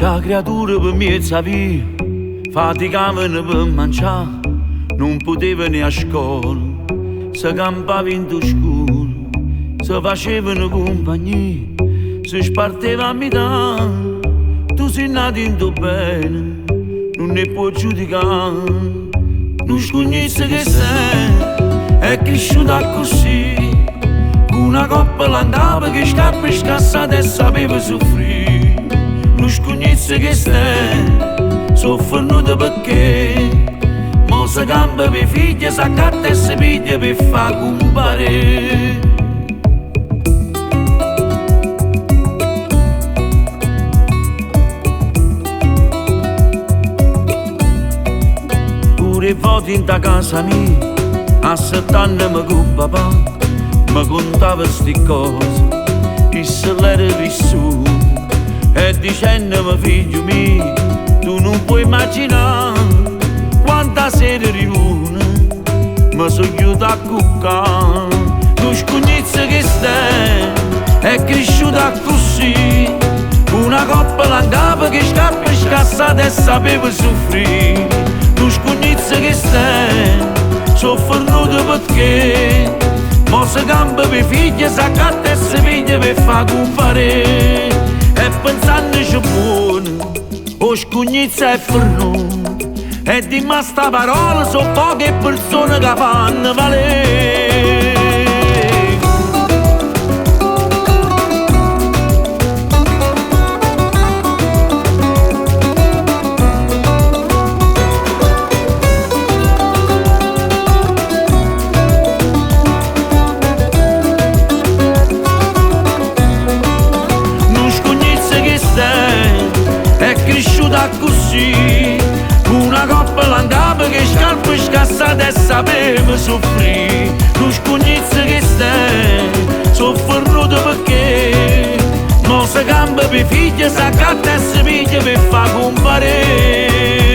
Sta creatura per miezza via, faticavano per mangiare, non potevano a scuola, si campava in scuro, si facevano compagnia, si sparteva a metà. Tu sei nato in tuo bene, non ne puoi giudicare. Non scognizzi che sei, è cresciuta così, una coppola andava che scappa e scassata e sapeva soffrire. Non scognizzi che stai, soffrenuta perché mo si campa per figlia, si accatta e si piglia per far compare. Pure voti in ta casa mia, a 7 anni con papà, mi contava sti cose, che se l'era vissuto. E dicendomi figlio mio, tu non puoi immaginare quanta sera riuna mi sono chiuso a cuccare. Tu scognizzi che stai, è cresciuta così, una coppola andava che scappa e scassata e sapeva soffrire. Tu scognizzi che stai, soffrenuta perché mo si campa per figlia, si accatta e si piglia per far compare. E pensandoci buono, o scognizza è fernuto, e di ma sta parola sono poche persone che fanno valere. È cresciuta così, una coppola andava che scalpo e scassata e sapeva soffrire. Tu scognizzi che stai, soffrenuta perché mo si campa per figlia, si accatta e si piglia per far compare.